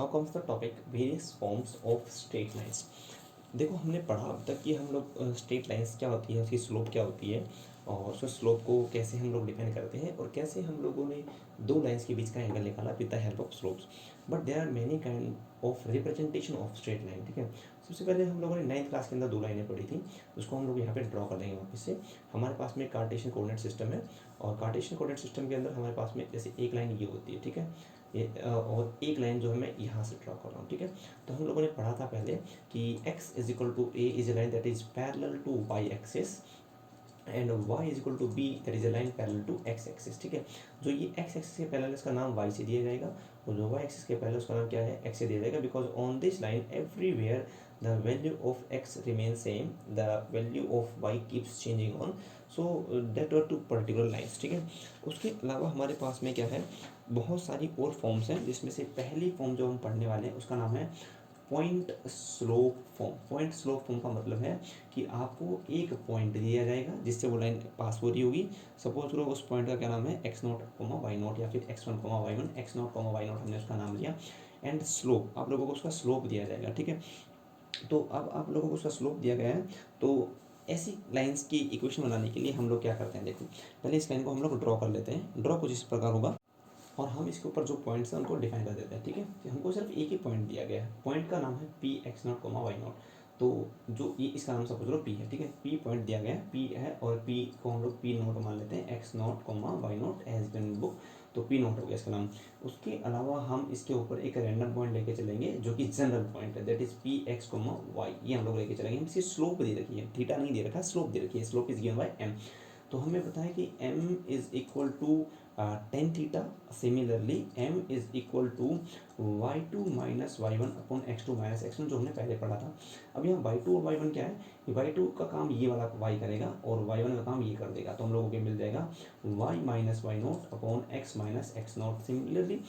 Now comes the topic various forms of straight lines. देखो हमने पढ़ा अब तक कि हम लोग स्ट्रेट लाइंस क्या होती है, उसकी स्लोप क्या होती है और उसके स्लोप को कैसे हम लोग डिफाइन करते हैं और कैसे हम लोगों ने दो लाइंस के बीच का एंगल निकाला with the help of slopes. But there are many kind of representation of straight line. ठीक है, सबसे पहले हम लोगों ने 9th क्लास के अंदर दो लाइनें पढ़ी थी, उसको हम लोग यहाँ पे ड्रॉ कर लेंगे वापस से। हमारे पास में कार्टेशियन कोऑर्डिनेट सिस्टम है और कार्टेशियन कोऑर्डिनेट सिस्टम के अंदर हमारे पास में जैसे एक लाइन ये होती है, ठीक है, ये और एक लाइन जो है मैं यहाँ से ड्रॉ कर रहा हूँ। ठीक है, तो हम लोगों ने पढ़ा था पहले कि x is equal to a is a line that is parallel to y axis and y is equal to b that is a line parallel to x axis. ठीक है, जो ये x एक्सिस के पैरेलल इसका नाम y से दिया जाएगा और जो y एक्सिस के पैरेलल उसका नाम क्या है, x से दिया जाएगा, because on this line everywhere the value of x remain same, the value of y keeps changing on, so that are two particular lines. ठीक है, उसके अलावा हमारे पास में क्या है, बहुत सारी और फॉर्म्स हैं, जिसमें से पहली फॉर्म जो हम पढ़ने वाले हैं उसका नाम है point slope form. Point slope form का मतलब है कि आपको एक पॉइंट दिया जाएगा जिससे वो लाइन पास हो रही होगी। सपोज करो उस पॉइंट का क्या नाम है X naught comma Y naught या फिर X one comma Y one, X naught comma Y naught हमने उसका नाम लिया एंड स्लोप आप लोगों को उसका स्लोप दिया जाएगा। ठीक है, तो अब आप लोगों को उसका स्लोप दिया गया है, तो ऐसी लाइंस की इक्वेशन बनाने के लिए हम लोग क्या करते हैं, देखो पहले इस लाइन को हम लोग ड्रॉ कर लेते हैं। ड्रॉ कुछ इस प्रकार होगा और हम इसके ऊपर जो पॉइंट्स हैं उनको डिफाइन कर देते हैं। ठीक है, तो हमको सिर्फ एक ही पॉइंट दिया गया है, पॉइंट का नाम है P X naught comma Y naught. तो जो ये इसका नाम सपोज लो पी है। ठीक है, पी पॉइंट दिया गया है, पी है और पी को हम लोग पी नोट मान लेते हैं, X naught comma Y naught as बिन बुक, तो पी नोट हो गया इसका नाम। उसके अलावा हम इसके ऊपर एक रैंडम पॉइंट लेके चलेंगे जो कि जनरल पॉइंट है, that is P X comma Y, ये हम लोग लेके चलेंगे। हम इसकी स्लोप दे रखी है, थीटा नहीं दे रखा, स्लोप दे रखी है, slope is given by M. तो हमें पता है कि m is equal to tan theta, similarly m is equal to y2 minus Y one upon x2 minus x1, जो हमने पहले पढ़ा था। अब यहाँ y2 और y1 क्या है, y2 का काम ये वाला y करेगा और y1 का काम ये कर देगा, तो हम लोगों को मिल जाएगा y minus y naught upon x minus x naught. Similarly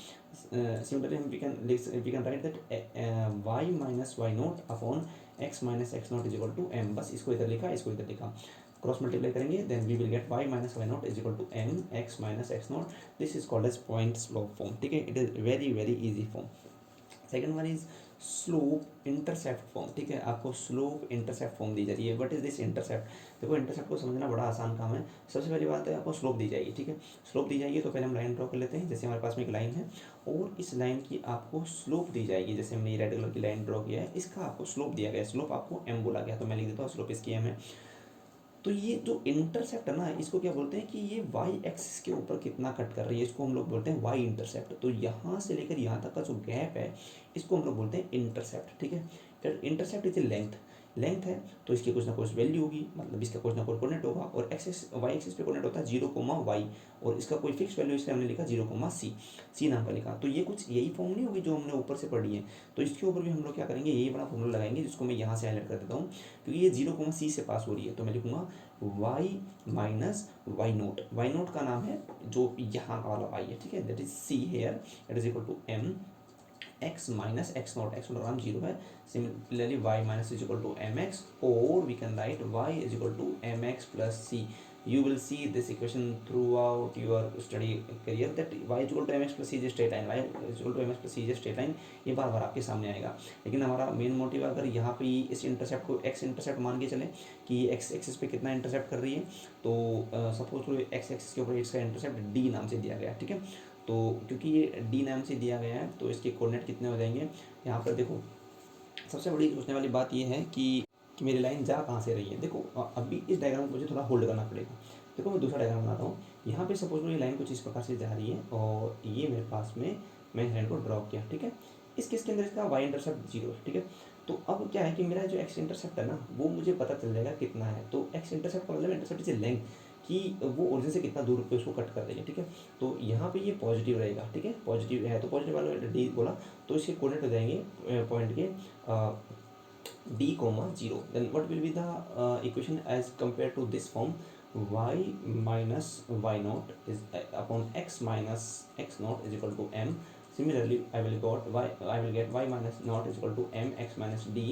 हम we can write that y minus y naught upon x minus x naught is equal to m। बस इसको इधर लिखा, इसको इधर लिखा, क्रॉस मल्टीप्लाई करेंगे, then we will get y minus y naught is equal to m x minus x naught. This is called as point slope form. ठीक है, it is very very easy form. Second one is slope intercept form. ठीक है, आपको slope intercept form दी जा रही है। What is this intercept? देखो intercept को समझना बड़ा आसान काम है। सबसे पहली बात है आपको स्लोप दी जाएगी। ठीक है, स्लोप दी जाएगी तो पहले हम लाइन ड्रॉ कर लेते हैं। जैसे हमारे पास में एक लाइन है और इस लाइन की आपको स्लोप दी जाएगी, जैसे हमने रेड कलर की लाइन ड्रॉ किया है, इसका आपको स्लोप दिया गया है, स्लोप आपको m बोला गया, तो मैं लिख देता हूँ स्लोप इसकी m है। तो ये जो इंटरसेप्ट है ना, इसको क्या बोलते हैं कि ये वाई एक्सिस के ऊपर कितना कट कर रही है, इसको हम लोग बोलते हैं वाई इंटरसेप्ट। तो यहाँ से लेकर यहाँ तक का जो गैप है इसको हम लोग बोलते हैं इंटरसेप्ट। ठीक है, फिर इंटरसेप्ट इज लेंथ, लेंथ है तो इसकी कुछ ना कुछ वैल्यू होगी, मतलब इसका कुछ ना कुछ कोऑर्डिनेट होगा, और एक्सिस वाई एक्सिस पे कोऑर्डिनेट होता है 0,y और इसका कोई फिक्स वैल्यू, इसलिए हमने लिखा 0,c, सी नाम का लिखा। तो ये कुछ यही फॉर्म नहीं होगी जो हमने ऊपर से पढ़ी है, तो इसके ऊपर भी हम लोग क्या करेंगे, यही बड़ा फॉर्मूला लगाएंगे, जिसको मैं यहाँ से हाईलाइट कर देता हूँ क्योंकि ये 0,c से पास हो रही है। तो मैं लिखूंगा y minus y naught, y naught का नाम है जो यहाँ का वाला y है। ठीक है, that is c here, it is equal to m x minus x naught, x naught का नाम 0 है। Similarly y minus is equal to m x, और we can write y is equal to m x plus c। You will see this equation throughout your study career that y is equal to mx plus c is a straight line, y is equal to mx plus c is a straight line, ये बार बार आपके सामने आएगा। लेकिन हमारा main motive अगर यहाँ पे इस इंटरसेप्ट को x इंटरसेप्ट मान के चले कि x एक्सिस पे कितना इंटरसेप्ट कर रही है, तो सपोज करो x एक्सिस के ऊपर इसका इंटरसेप्ट d नाम से दिया गया। ठीक है, तो क्योंकि ये d नाम से दिया गया है तो इसके कोऑर्डिनेट कितने हो जाएंगे, यहाँ पर देखो सबसे बड़ी सोचने वाली बात ये है कि मेरी लाइन जा कहाँ से रही है। देखो अभी इस डायग्राम को मुझे थोड़ा होल्ड करना पड़ेगा। देखो मैं दूसरा डायग्राम बनाता हूँ। यहाँ पे सपोज ये लाइन कुछ इस प्रकार से जा रही है और ये मेरे पास में मैं लाइन को ड्रॉ किया। ठीक है, इस केस के अंदर इसका वाई इंटरसेप्ट 0 है। ठीक है, तो अब क्या है कि मेरा जो एक्स इंटरसेप्ट है ना वो मुझे पता चल जाएगा कितना है। तो एक्स इंटरसेप्ट का मतलब इंटरसेप्ट इज लेंथ, कि वो ओरिजिन से कितना दूर पे उसको कट कर रही है। ठीक है, तो यहाँ पे ये पॉजिटिव रहेगा। ठीक है, पॉजिटिव है तो पॉजिटिव वाला डी बोला, तो इसके कोऑर्डिनेट हो जाएंगे पॉइंट के d comma 0, then what will be the equation as compared to this form, y minus y naught is upon x minus x naught is equal to m. Similarly I will get y minus naught is equal to m x minus d,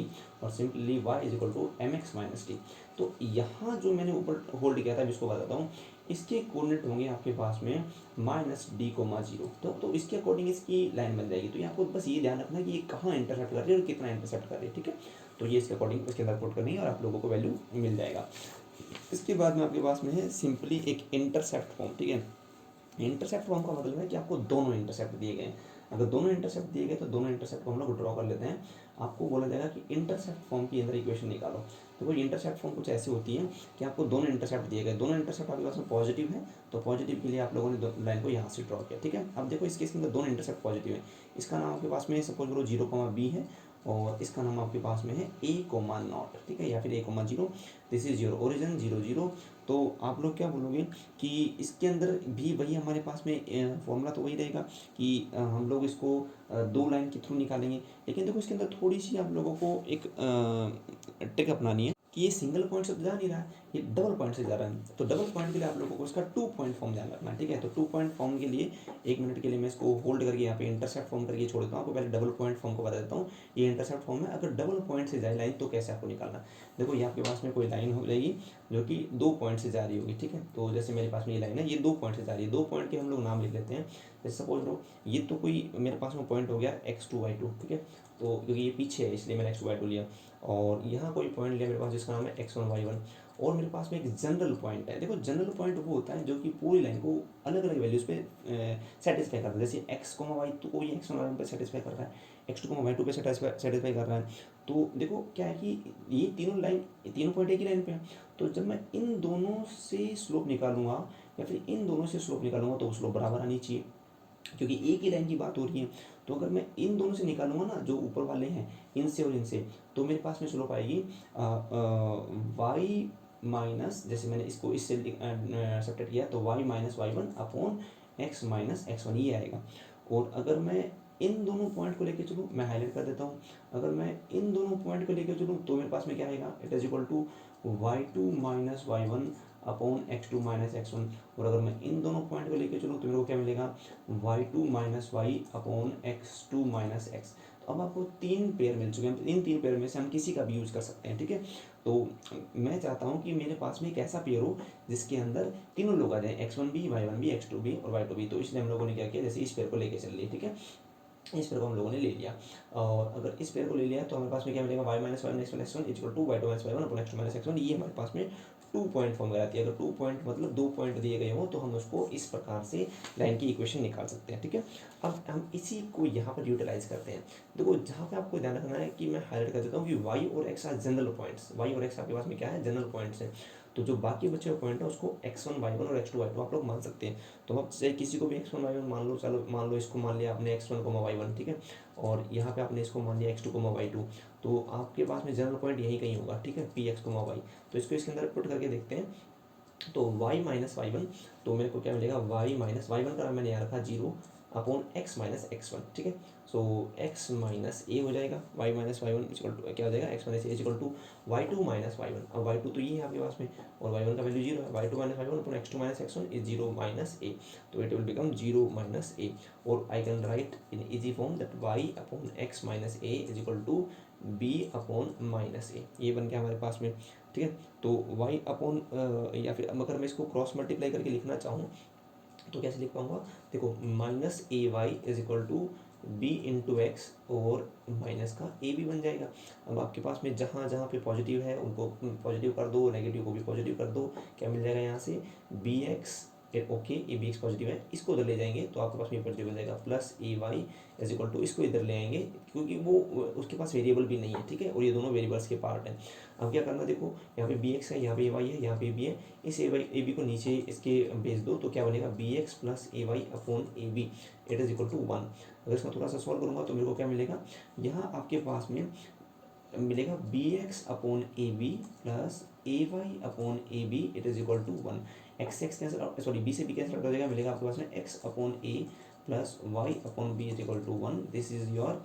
और simply y is equal to m x minus d। तो यहाँ जो मैंने ऊपर hold किया था, जिसको बताता हूँ, इसके कोऑर्डिनेट होंगे आपके पास में -d,0 तो इसके अकॉर्डिंग इसकी लाइन बन जाएगी। तो ये आपको बस ये ध्यान रखना है कि ये कहाँ इंटरसेप्ट कर रही है और कितना इंटरसेप्ट कर रही है, ठीक है। तो ये इसके अकॉर्डिंग उसके अंदर पुट करनी है और आप लोगों को वैल्यू मिल जाएगा। इसके बाद में आपके पास में है सिंपली एक इंटरसेप्ट फॉर्म, ठीक है। इंटरसेप्ट फॉर्म का मतलब है कि आपको दोनों इंटरसेप्ट दिए गए हैं। अगर दोनों इंटरसेप्ट दिए गए तो दोनों इंटरसेप्ट को हम लोग ड्रॉ कर लेते हैं। आपको बोला जाएगा कि इंटरसेप्ट फॉर्म की अंदर इक्वेशन निकालो। देखो इंटरसेप्ट फॉर्म कुछ ऐसी होती है कि आपको दोनों इंटरसेप्ट दिए गए, दोनों इंटरसेप्ट आपके पास में पॉजिटिव है, तो पॉजिटिव के लिए आप लोगों ने लाइन को यहाँ से ड्रॉ किया, ठीक है। अब देखो इस केस के अंदर दोनों इंटरसेप्ट पॉजिटिव है, इसका नाम आपके पास में सपोज करो 0,b है और इसका नाम आपके पास में है a,0, ठीक है, या फिर a,0। This is your origin 0,0। तो आप लोग क्या बोलोगे कि इसके अंदर भी वही हमारे पास में फॉर्मूला तो वही रहेगा कि हम लोग इसको दो लाइन के थ्रू निकालेंगे। लेकिन देखो इसके अंदर थोड़ी सी आप लोगों को एक ट्रिक अपनानी है कि ये सिंगल पॉइंट से तो जा नहीं रहा है, ये डबल पॉइंट से जा रहा है। तो डबल पॉइंट के लिए आप लोगों को इसका 2 पॉइंट फॉर्म ध्यान रखना है, ठीक है। तो 2 पॉइंट फॉर्म के लिए 1 मिनट के लिए मैं इसको होल्ड करके यहाँ पे इंटरसेप्ट फॉर्म करके छोड़ देता हूँ। आपको पहले डबल पॉइंट फॉर्म को बता देता हूँ। ये इंटरसेप्ट फॉर्म है, अगर डबल पॉइंट से जाए लाइन तो कैसे आपको निकालना है। देखो ये आपके पास में कोई लाइन हो जाएगी जो कि 2 पॉइंट से जा रही होगी, ठीक है। तो जैसे मेरे पास में ये लाइन है, ये 2 पॉइंट से जा रही है, 2 पॉइंट के हम लोग नाम लिख लेते हैं। जैसे सपोज लो ये तो कोई मेरे पास में पॉइंट हो गया x2 y2, ठीक है। तो क्योंकि ये पीछे है इसलिए मैंने x2 y2 लिया। और यहाँ कोई पॉइंट लिया मेरे पास जिसका नाम है x1 y1। और मेरे पास में एक जनरल पॉइंट है। देखो जनरल पॉइंट वो होता है जो कि पूरी लाइन को अलग अलग वैल्यूज पे सेटिस्फाई करता है। जैसे x, y तो ये x1 y1 पे सेटिस्फाई कर रहा है, x2, y2 पे सेटिस्फाई कर रहा है। तो देखो क्या है कि ये तीनों पॉइंट एक ही लाइन पे हैं। तो जब मैं इन दोनों से स्लोप निकालूंगा या फिर इन दोनों से स्लोप निकालूंगा तो स्लोप बराबर आनी चाहिए, क्योंकि एक ही लाइन की बात हो रही है। तो अगर मैं इन दोनों से निकालूंगा ना, जो ऊपर वाले हैं इनसे और इनसे, तो मेरे पास में स्लोप आएगी y माइनस, जैसे मैंने इसको इससे सब्ट्रैक्ट किया तो y minus y1 upon x minus x1 ये आएगा। और अगर मैं इन दोनों पॉइंट को लेकर चलूँ, मैं हाईलाइट कर देता हूँ, अगर मैं इन दोनों पॉइंट को लेकर चलूँ तो मेरे पास में क्या आएगा, it is equal to y2 minus y1 upon x2 minus x1। और अगर मैं इन दोनों पॉइंट को लेकर चलूँ तो मेरे को क्या मिलेगा, y2 minus y upon x2 minus x। तो अब आपको 3 पेयर मिल चुके हैं, इन 3 पेयर में से हम किसी का भी यूज़ कर सकते हैं, ठीक है। तो मैं चाहता हूँ कि मेरे पास में एक ऐसा पेयर हो जिसके अंदर तीनों लोग आ जाए, x1b, y1b, x2b और y2b। तो इसलिए हम लोगों ने क्या किया, जैसे इस पेयर को लेके चल लिए, ठीक है। इस पेयर को हम लोगों ने ले लिया। और अगर इस पेयर को ले लिया तो हमारे पास में क्या मिलेगा, y minus y x one equal to y2 minus y1 upon x2 minus x1। ये हमारे पास में 2 पॉइंट फॉर्म कराती है। अगर 2 पॉइंट मतलब 2 पॉइंट दिए गए हो तो हम उसको इस प्रकार से लाइन की इक्वेशन निकाल सकते हैं, ठीक है। अब हम इसी को यहाँ पर यूटिलाइज करते हैं। देखो जहाँ पे आपको ध्यान रखना है कि मैं हाईलाइट कर देता हूँ कि y और x are general points, y और x आपके पास में क्या है, जनरल पॉइंट्स हैं। तो जो बाकी बचे हुए पॉइंट है उसको x1 y1 और x2 y2 आप लोग मान सकते हैं। तो आप चाहे किसी को भी x1 y1 मान लो, चलो मान लो इसको मान लिया आपने x1 y1, ठीक है। और यहाँ पे आपने इसको मान लिया x2 y2। तो आपके पास में जनरल पॉइंट यही कहीं होगा, ठीक है, px y। तो इसको इसके अंदर पुट करके देखते हैं। तो y माइनस y1, तो मेरे को क्या मिलेगा, y माइनस y1 का मैंने यहाँ रखा 0 अपॉन x माइनस x1, ठीक है। सो x माइनस a हो जाएगा, y minus y1 equal to क्या हो जाएगा, x minus a equal to y2 minus y1। अब y2 तो ये है आपके पास में और y1 का वैल्यू 0 है, y2 minus y1 upon x2 minus x1 is 0 minus a। तो it will become 0 minus a। और I can write in easy form that y upon x minus a is equal to b upon minus a। ये बन गया हमारे पास में, ठीक है। तो y अपॉन या फिर अगर मैं इसको क्रॉस मल्टीप्लाई करके लिखना चाहूँ तो कैसे लिख पाऊंगा, देखो minus a y is equal to b into x और माइनस का ए भी बन जाएगा। अब आपके पास में जहाँ जहाँ पे पॉजिटिव है उनको पॉजिटिव कर दो, नेगेटिव को भी पॉजिटिव कर दो, क्या मिल जाएगा यहाँ से b x, okay a b x positive है, इसको उधर ले जाएंगे तो आपके पास में पॉजिटिव हो जाएगा plus a y is equal to, इसको इधर ले आएंगे क्योंकि वो उसके पास वेरिएबल भी नहीं है, ठीक है, और ये दोनों वेरिएबल्स के पार्ट हैं। अब क्या करना, देखो यहाँ पे बी एक्स है, यहाँ पे ए वाई है, यहाँ पे बी है, इस ए बी को नीचे इसके भेज दो तो क्या बनेगा b x plus a y upon a b it is equal to 1। अगर इसका थोड़ा सा सॉल्व करूँगा तो मेरे को क्या मिलेगा, यहाँ आपके पास में मिलेगा b x upon a b plus a y upon a b it is equal to 1। X x cancel, sorry b से बी कैंसिल आउट हो जाएगा, मिलेगा आपके पास में x upon a plus y upon b is equal to 1। This is your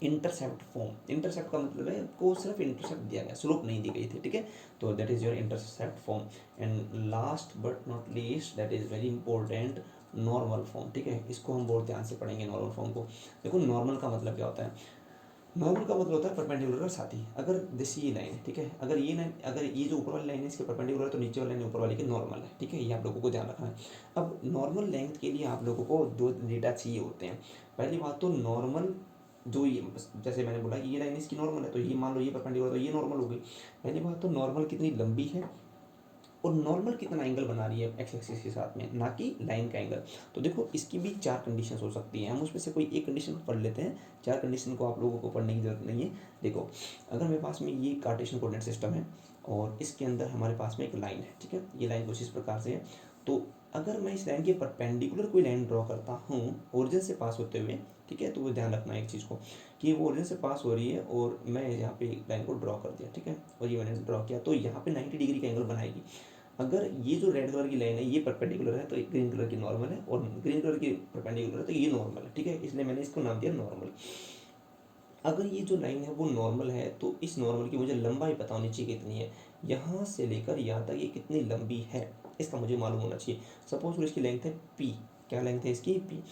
intercept form. Intercept का मतलब है को सिर्फ इंटरसेप्ट दिया गया, स्लोप नहीं दी गई थी, ठीक है। तो that is your intercept form. And last but not least that is very important, normal form, ठीक है। इसको हम बहुत ध्यान से पढ़ेंगे नॉर्मल फॉर्म को। देखो नॉर्मल का मतलब क्या होता है, नॉर्मल का मतलब होता है परपेंडिकुलर का साथी। अगर जैसे ये लाइन है, ठीक है, अगर ये जो ऊपर वाली लाइन है इसके परपेंडिकुलर है तो नीचे वाली लाइन ऊपर वाली के नॉर्मल है, ठीक है, ये आप लोगों को ध्यान रखना है। अब नॉर्मल लेंथ के लिए आप लोगों को दो डेटा चाहिए होते हैं। पहली बात तो नॉर्मल जो ये, जैसे मैंने बोला कि ये लाइन इसकी नॉर्मल है तो ये मान लो ये परपेंडिकुलर तो ये नॉर्मल हो गई। पहली बात तो नॉर्मल कितनी लंबी है और नॉर्मल कितना एंगल बना रही है एक्स एक्सिस के साथ में, ना कि लाइन का एंगल। तो देखो इसकी भी चार कंडीशंस हो सकती हैं, हम उसमें से कोई एक कंडीशन पढ़ लेते हैं। चार कंडीशन को आप लोगों को पढ़ने की जरूरत नहीं है। देखो, अगर मेरे पास में ये कार्टेशियन कोऑर्डिनेट सिस्टम है और इसके अंदर हमारे पास में एक लाइन है, ठीक है, ये लाइन कुछ इस प्रकार से है। तो अगर मैं इस लाइन के परपेंडिकुलर कोई लाइन ड्रॉ करता हूँ ओरिजिन से पास होते हुए, ठीक है, तो वो ध्यान रखना एक चीज़ को कि वो ओरिजिन से पास हो रही है और मैं यहाँ पे लाइन को ड्रॉ कर दिया, ठीक है, और ये मैंने ड्रॉ किया तो यहाँ पे 90 डिग्री का एंगल बनाएगी। अगर ये जो रेड कलर की लाइन है ये परपेंडिकुलर है तो ग्रीन कलर की नॉर्मल है, और ग्रीन कलर की परपेंडिकुलर है तो ये नॉर्मल है, ठीक है, इसलिए मैंने इसको नाम दिया नॉर्मल। अगर ये जो लाइन है वो नॉर्मल है तो इस नॉर्मल की मुझे लंबाई पता होनी चाहिए कितनी है, यहाँ से लेकर यहाँ तक ये कितनी लंबी है इसका मुझे मालूम होना चाहिए। सपोज इसकी लेंथ है पी, क्या लेंथ है इसकी पी,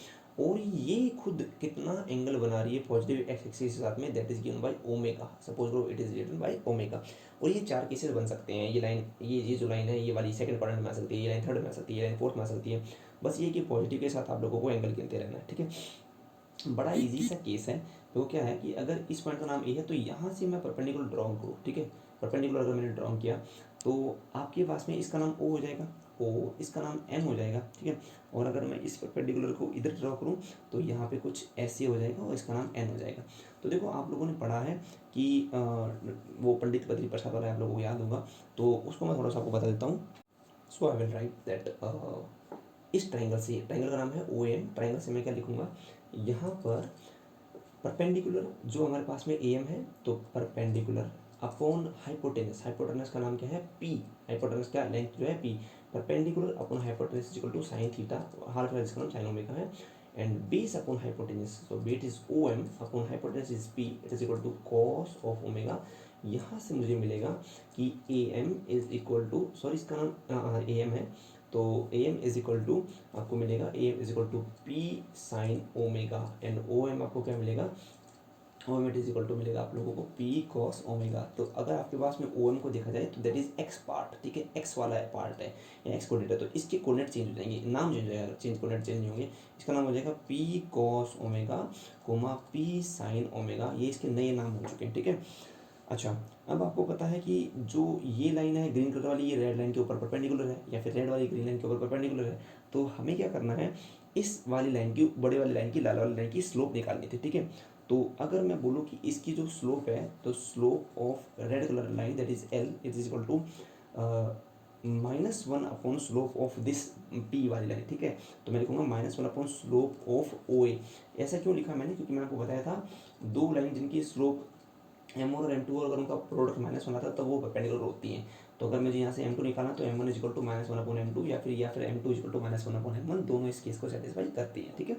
और ये खुद कितना एंगल बना रही है पॉजिटिव एक्स एक्सिस के साथ में, that is given by omega. Suppose करो it is written by omega. और ये चार केसेस बन सकते हैं, ये लाइन ये जो लाइन है ये वाली सेकंड क्वाड्रेंट में आ सकती है, ये लाइन थर्ड में आ सकती है, ये लाइन फोर्थ में आ सकती है। बस ये कि पॉजिटिव के साथ आप लोगों को एंगल गिनते रहना है, ठीक है। बड़ा इजी सा केस है। तो क्या है कि अगर इस पॉइंट का नाम ए है तो यहाँ से मैं परपेंडिकुलर ड्रॉ करूँ, ठीक है, परपेंडिकुलर अगर मैंने ड्रॉ किया तो आपके पास में इसका नाम ओ हो जाएगा, ओ, इसका नाम एम हो जाएगा, ठीक है। और अगर मैं इस परपेंडिकुलर को इधर ड्रॉ करूँ तो यहाँ पे कुछ ऐसे हो जाएगा और इसका नाम एन हो जाएगा। तो देखो आप लोगों ने पढ़ा है कि वो पंडित बद्री प्रसाद वाला आप लोगों को याद होगा, तो उसको मैं थोड़ा सा आपको बता देता हूँ। सो आई विल राइट दैट इस ट्राइंगल से, ट्राइंगल का नाम है ओ एम, ट्राइंगल से मैं क्या लिखूंगा, यहाँ पर परपेंडिकुलर जो हमारे पास में ए एम है तो परपेंडिकुलर अपॉन हाइपोटेनस, हाइपोटेनस का नाम क्या है पी, हाइपोटेनस का लेंथ जो है p, perpendicular upon hypotenuse is equal to sine theta, half है जिसका नाम साइन ओमेगा है, and base upon hypotenuse, so bet is O M upon hypotenuse is p, it is equal to cos of omega. यहाँ से मुझे मिलेगा कि A M is equal to, sorry इसका नाम ए एम है, तो A M is equal to आपको मिलेगा A M is equal to p sine omega, and O M आपको क्या मिलेगा, O M is equal to मिलेगा आप लोगों को पी कॉस ओमेगा। तो अगर आपके पास में ओ एम को देखा जाए तो दैट इज एक्स पार्ट, ठीक है, एक्स वाला पार्ट है या एक्स कोऑर्डिनेट है, तो इसके कोऑर्डिनेट चेंज हो जाएंगे, नाम चेंज हो जाएगा, चेंज कोऑर्डिनेट चेंज नहीं होंगे। इसका नाम हो जाएगा p cos omega comma P sine omega, ये इसके नए नाम हो चुके हैं, ठीक है। अच्छा, अब आपको पता है कि जो ये लाइन है ग्रीन कलर वाली, ये रेड लाइन के ऊपर परपेंडिकुलर है, या फिर रेड वाली ग्रीन लाइन के ऊपर परपेंडिकुलर है, तो हमें क्या करना है, इस वाली लाइन की, बड़ी वाली लाइन की, लाल वाली लाइन की स्लोप निकालनी थी, ठीक है। तो अगर मैं बोलूँ कि इसकी जो स्लोप है तो slope of red colour line that is l is equal to -1 upon slope of this p वाली लाइन, ठीक है। तो मैं लिखूंगा -1 upon slope of O A. ऐसा क्यों लिखा मैंने, क्योंकि मैंने आपको बताया था दो लाइन जिनकी स्लोप M1 और M2 अगर उनका प्रोडक्ट -1 आता है तो वो परपेंडिकुलर होती हैं। तो अगर मुझे यहाँ से M2 निकालना तो M1 is equal to -1 upon M2, या फिर M2 is equal to -1 upon M1, दोनों इस केस को सेटिस्फाई करती हैं, ठीक है।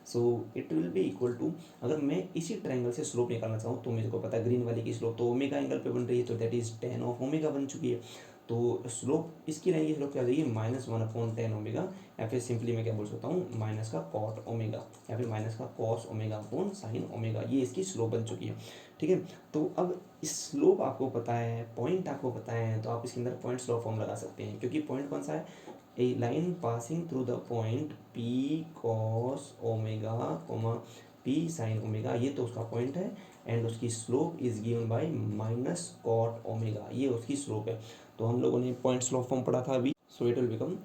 So it will be equal to, अगर मैं इसी ट्रायंगल से स्लोप निकालना चाहूँ तो मुझे को पता है ग्रीन वाली की स्लोप तो ओमेगा एंगल पे बन रही है, तो that is tan of omega बन चुकी है। तो स्लोप इसकी रहेगी, स्लोप क्या आ जाएगी, -1 अपॉन tan ओमेगा, या फिर सिंपली मैं क्या बोल सकता हूँ, माइनस का कॉट ओमेगा, या फिर माइनस का cos omega upon sine omega, ये इसकी स्लोप बन चुकी है, ठीक है। तो अब स्लोप आपको पता है, पॉइंट आपको पता है, तो आप इसके अंदर पॉइंट स्लोप फॉर्म लगा सकते हैं, क्योंकि पॉइंट कौन सा है, a line passing through the point P cos omega comma P sine omega, ये तो उसका पॉइंट है, एंड उसकी slope is given by minus cot omega, ये उसकी स्लोप है। तो हम लोगों ने पॉइंट स्लोप फॉर्म पढ़ा था अभी, सो इट विल बिकम,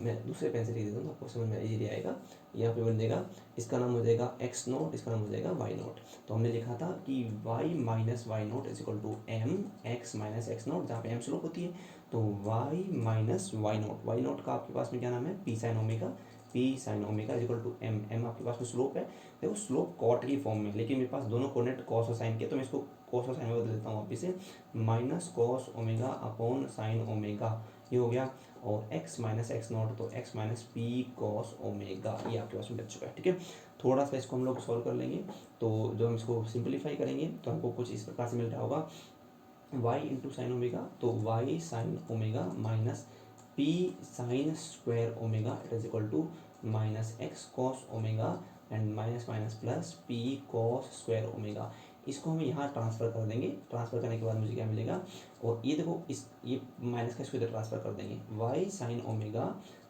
मैं दूसरे पेन से लिख देता हूँ आपको समझ में इजीली आएगा। यहाँ पे बन जाएगा, इसका नाम हो जाएगा एक्स नोट, इसका नाम हो जाएगा वाई नोट। तो हमने लिखा था कि y minus y naught is equal to m x minus x naught, जहाँ पे एम स्लोप होती है, तो वाई माइनस वाई नोट का आपके पास में क्या नाम है, p sine omega, p sine omega is equal to m, m आपके पास में स्लोप है, देखो स्लोप कॉट की फॉर्म में, लेकिन मेरे पास दोनों कोऑर्डिनेट कॉस और साइन के, तो मैं इसको कॉस और साइन में बदल देता हूँ वापिस से, minus cos omega upon sine omega, ये हो गया, और x माइनस एक्स नॉट, तो x minus P cos omega, ये आपके पास में बच चुका है, ठीक है। थोड़ा सा इसको हम लोग सॉल्व कर लेंगे, तो जो हम इसको सिंप्लीफाई करेंगे तो हमको कुछ इस प्रकार से मिल रहा होगा, y इंटू साइन ओमेगा, तो y sine omega minus p sine square omega, it is equal to minus x cos omega, and minus minus plus p cos square omega. इसको हम यहाँ ट्रांसफ़र कर देंगे। ट्रांसफ़र करने के बाद मुझे क्या मिलेगा, और ये देखो इस ये माइनस का इसको इधर ट्रांसफ़र कर देंगे, y sine omega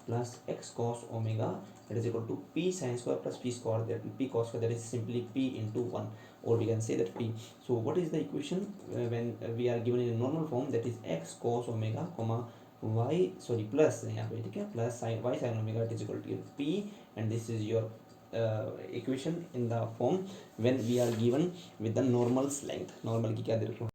plus x cos omega that is equal to p sine square plus p square, that p cos square that is simply p into one, or we can say that p. So what is the equation when we are given in a normal form, that is x cos omega comma y sorry plus यहाँ पे ठीक है plus sin y sin omega is equal to p, and this is your equation in the form when we are given with the normal's length. normal की क्या दे रखी